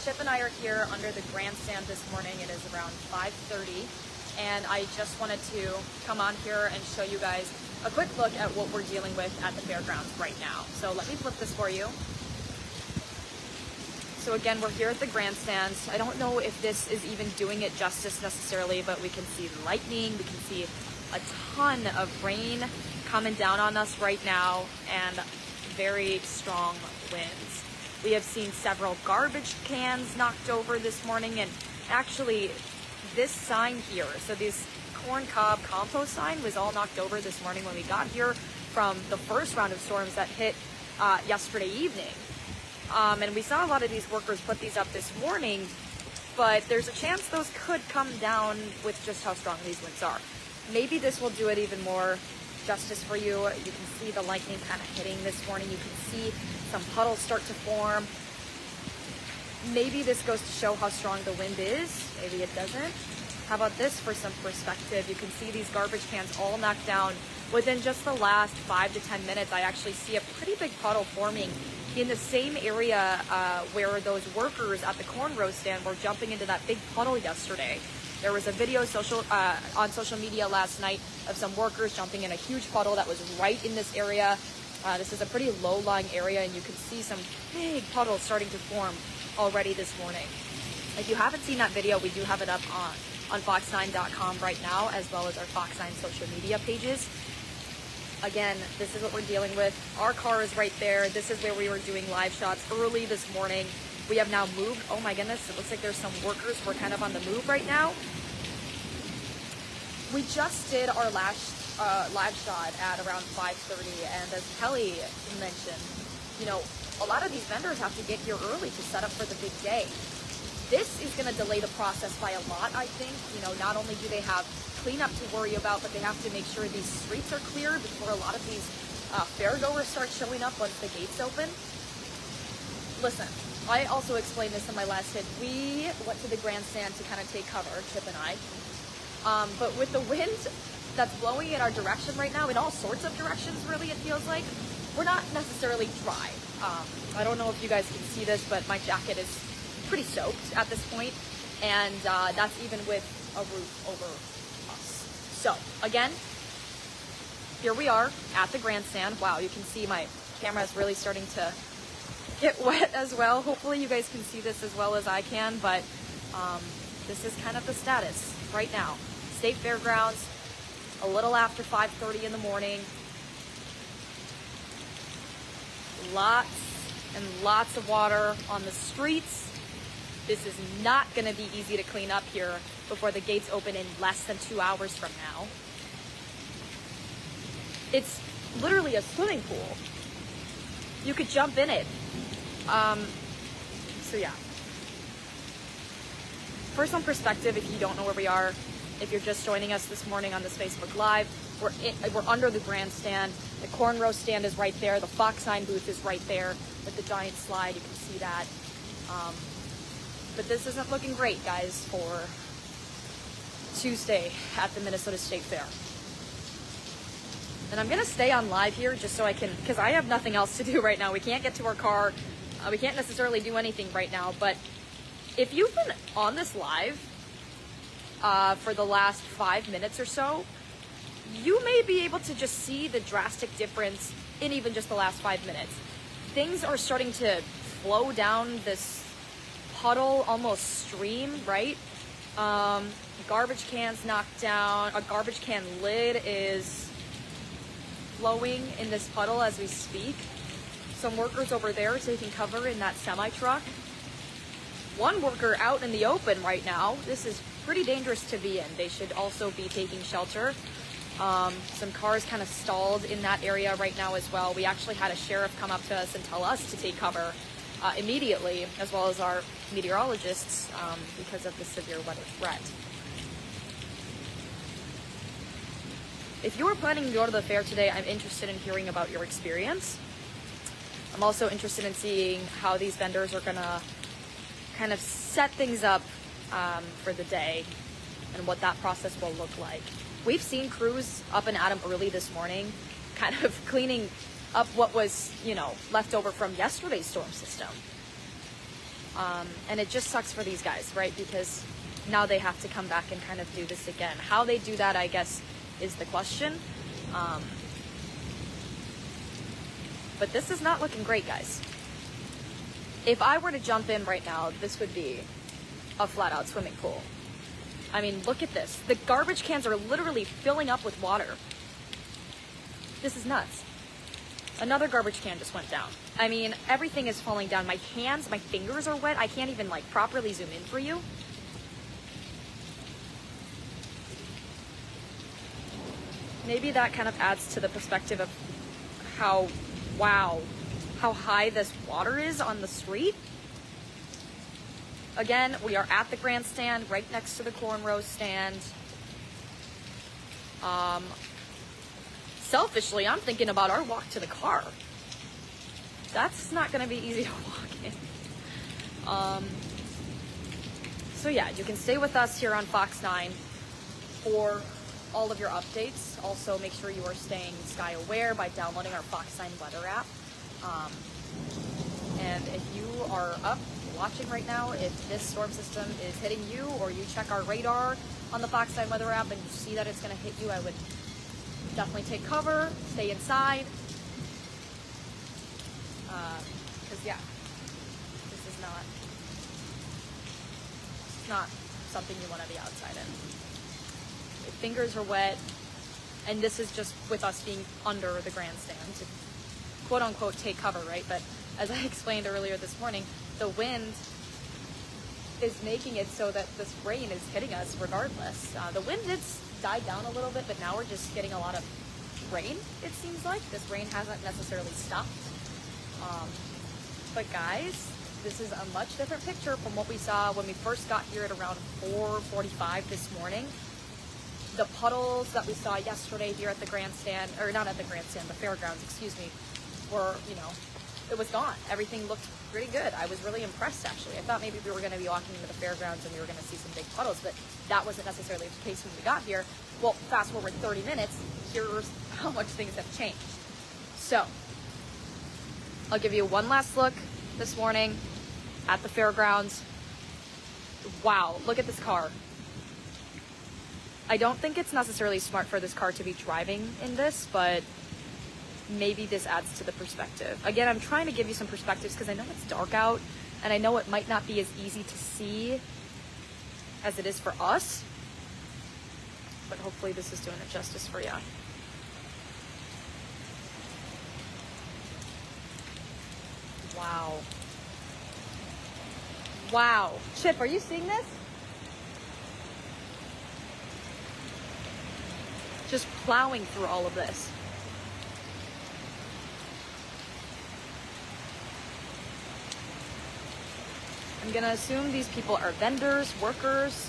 Chip and I are here under the grandstand this morning. It is around 5:30, and I just wanted to come on here and show you guys a quick look at what we're dealing with at the fairgrounds right now. So let me flip this for you. So again, we're here at the grandstands. I don't know if this is even doing it justice necessarily, but we can see lightning, we can see a ton of rain coming down on us right now, and very strong winds. We have seen several garbage cans knocked over this morning, and actually this sign here, so this corn cob compost sign was all knocked over this morning when we got here from the first round of storms that hit yesterday evening. And we saw a lot of these workers put these up this morning, but there's a chance those could come down with just how strong these winds are. Maybe this will do it even more justice for you. You can see the lightning kind of hitting this morning. You can see some puddles start to form. Maybe this goes to show how strong the wind is. Maybe it doesn't. How about this for some perspective? You can see these garbage cans all knocked down. Within just the last 5 to 10 minutes, I actually see a pretty big puddle forming in the same area where those workers at the corn roast stand were jumping into that big puddle yesterday. There was a video on social media last night of some workers jumping in a huge puddle that was right in this area. This is a pretty low-lying area, and you can see some big puddles starting to form already this morning. If you haven't seen that video, we do have it up on fox9.com right now, as well as our Fox 9 social media pages. Again, this is what we're dealing with. Our car is right there. This is where we were doing live shots early this morning. We have now moved. Oh my goodness, it looks like there's some workers who are kind of on the move right now. We just did our last live shot at around 5:30, and as Kelly mentioned, you know, a lot of these vendors have to get here early to set up for the big day. This is going to delay the process by a lot, I think. You know, not only do they have cleanup to worry about, but they have to make sure these streets are clear before a lot of these fairgoers start showing up once the gates open. Listen, I also explained this in my last hit. We went to the grandstand to kind of take cover, Chip and I. But with the wind that's blowing in our direction right now, in all sorts of directions, really, it feels like, we're not necessarily dry. I don't know if you guys can see this, but my jacket is pretty soaked at this point, and that's even with a roof over us. So again, here we are at the grandstand. Wow, you can see my camera is really starting to get wet as well. Hopefully you guys can see this as well as I can, but this is kind of the status right now. State Fairgrounds, a little after 5:30 in the morning. Lots and lots of water on the streets. This is not going to be easy to clean up here before the gates open in less than 2 hours from now. It's literally a swimming pool. You could jump in it. So yeah. For some perspective, if you don't know where we are, if you're just joining us this morning on this Facebook Live, we're under the grandstand. The corn roast stand is right there. The Fox 9 booth is right there with the giant slide. You can see that. But this isn't looking great, guys, for Tuesday at the Minnesota State Fair. And I'm going to stay on live here just so I can, because I have nothing else to do right now. We can't get to our car. We can't necessarily do anything right now. But if you've been on this live for the last 5 minutes or so, you may be able to just see the drastic difference in even just the last 5 minutes. Things are starting to flow down this puddle, almost stream, right? Garbage cans knocked down. A garbage can lid is flowing in this puddle as we speak. Some workers over there taking cover in that semi-truck. One worker out in the open right now. This is pretty dangerous to be in. They should also be taking shelter. Some cars kind of stalled in that area right now as well. We actually had a sheriff come up to us and tell us to take cover immediately, as well as our meteorologists, because of the severe weather threat. If you are planning to go to the fair today, I'm interested in hearing about your experience. I'm also interested in seeing how these vendors are going to kind of set things up for the day and what that process will look like. We've seen crews up and at 'em early this morning, kind of cleaning up what was, left over from yesterday's storm system. And it just sucks for these guys, right? Because now they have to come back and kind of do this again. How they do that, I guess, is the question. But this is not looking great, guys. If I were to jump in right now, this would be a flat-out swimming pool. I mean, look at this. The garbage cans are literally filling up with water. This is nuts. Another garbage can just went down. I mean, everything is falling down. My hands, my fingers are wet. I can't even like properly zoom in for you. Maybe that kind of adds to the perspective of how, wow, how high this water is on the street. Again, we are at the grandstand, right next to the cornrow stand. Selfishly, I'm thinking about our walk to the car. That's not going to be easy to walk in. So yeah, you can stay with us here on Fox 9 for all of your updates. Also, make sure you are staying sky aware by downloading our Fox 9 weather app. And if you are up watching right now, if this storm system is hitting you, or you check our radar on the Fox 9 weather app and you see that it's going to hit you, I would definitely take cover, stay inside. Because yeah, this is not something you want to be outside in. Your fingers are wet, and this is just with us being under the grandstand to quote unquote take cover, right? But as I explained earlier this morning, the wind is making it so that this rain is hitting us regardless. The wind did die down a little bit, but now we're just getting a lot of rain, it seems like. This rain hasn't necessarily stopped. But guys, this is a much different picture from what we saw when we first got here at around 4:45 this morning. The puddles that we saw yesterday here at the grandstand, or not at the grandstand, the fairgrounds, excuse me, were, you know, it was gone. Everything looked pretty good. I was really impressed, actually. I thought maybe we were going to be walking into the fairgrounds and we were going to see some big puddles, but that wasn't necessarily the case when we got here. Well, fast forward 30 minutes, here's how much things have changed. So, I'll give you one last look this morning at the fairgrounds. Wow, look at this car. I don't think it's necessarily smart for this car to be driving in this, but maybe this adds to the perspective. Again, I'm trying to give you some perspectives because I know it's dark out and I know it might not be as easy to see as it is for us, but hopefully this is doing it justice for you. Wow. Wow. Chip, are you seeing this? Just plowing through all of this. I'm gonna assume these people are vendors, workers.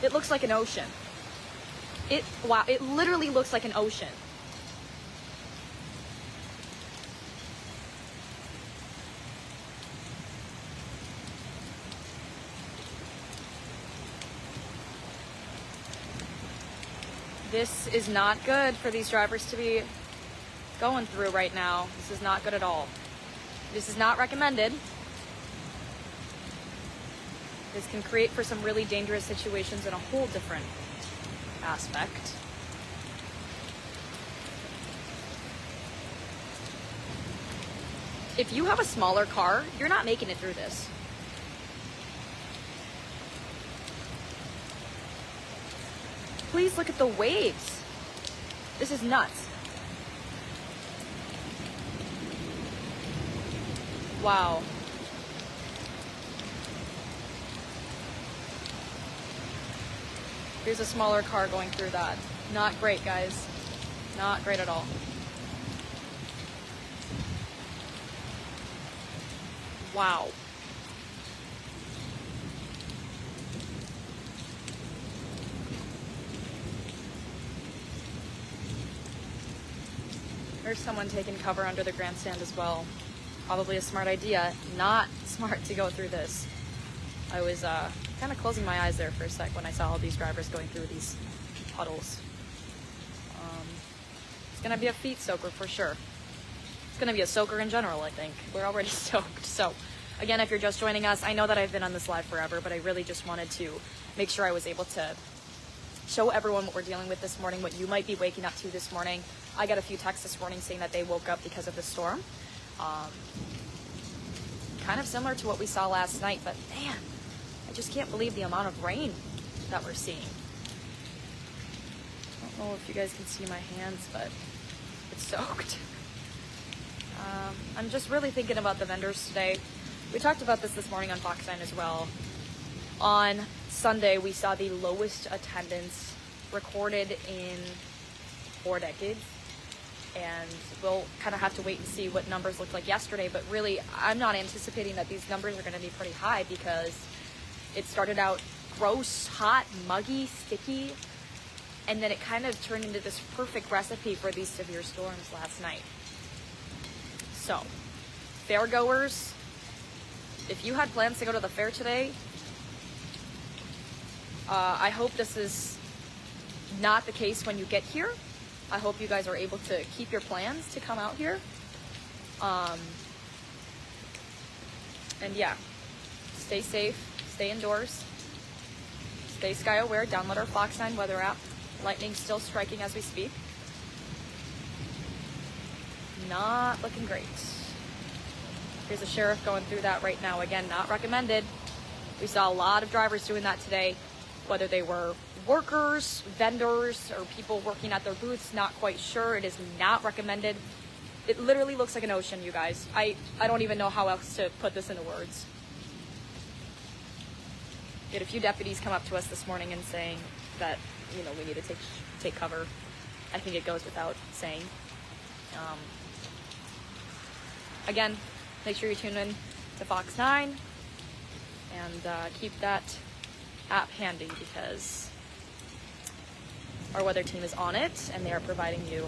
It looks like an ocean. Wow, it literally looks like an ocean. This is not good for these drivers to be going through right now. This is not good at all. This is not recommended. This can create for some really dangerous situations in a whole different aspect. If you have a smaller car, you're not making it through this. Please look at the waves. This is nuts. Wow. Here's a smaller car going through that. Not great, guys. Not great at all. Wow. There's someone taking cover under the grandstand as well. Probably a smart idea. Not smart to go through this. I was kind of closing my eyes there for a sec when I saw all these drivers going through these puddles. It's going to be a feet soaker for sure. It's going to be a soaker in general, I think. We're already soaked. So Again, if you're just joining us, I know that I've been on this live forever, but I really just wanted to make sure I was able to show everyone what we're dealing with this morning, what you might be waking up to this morning. I got a few texts this morning saying that they woke up because of the storm. Kind of similar to what we saw last night, but man, I just can't believe the amount of rain that we're seeing. I don't know if you guys can see my hands, but it's soaked. I'm just really thinking about the vendors today. We talked about this morning on Fox 9 as well. On Sunday, we saw the lowest attendance recorded in 4 decades. And we'll kind of have to wait and see what numbers looked like yesterday. But really, I'm not anticipating that these numbers are going to be pretty high because it started out gross, hot, muggy, sticky. And then it kind of turned into this perfect recipe for these severe storms last night. So, fairgoers, if you had plans to go to the fair today, I hope this is not the case when you get here. I hope you guys are able to keep your plans to come out here. And yeah, stay safe, stay indoors, stay sky aware, download our Fox 9 weather app. Lightning's still striking as we speak. Not looking great. There's a sheriff going through that right now. Again, not recommended. We saw a lot of drivers doing that today, whether they were workers, vendors, or people working at their booths, not quite sure. It is not recommended. It literally looks like an ocean, you guys. I don't even know how else to put this into words. We had a few deputies come up to us this morning and saying that, you know, we need to take cover. I think it goes without saying. Again, make sure you tune in to Fox 9 and keep that app handy because our weather team is on it and they are providing you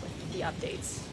with the updates.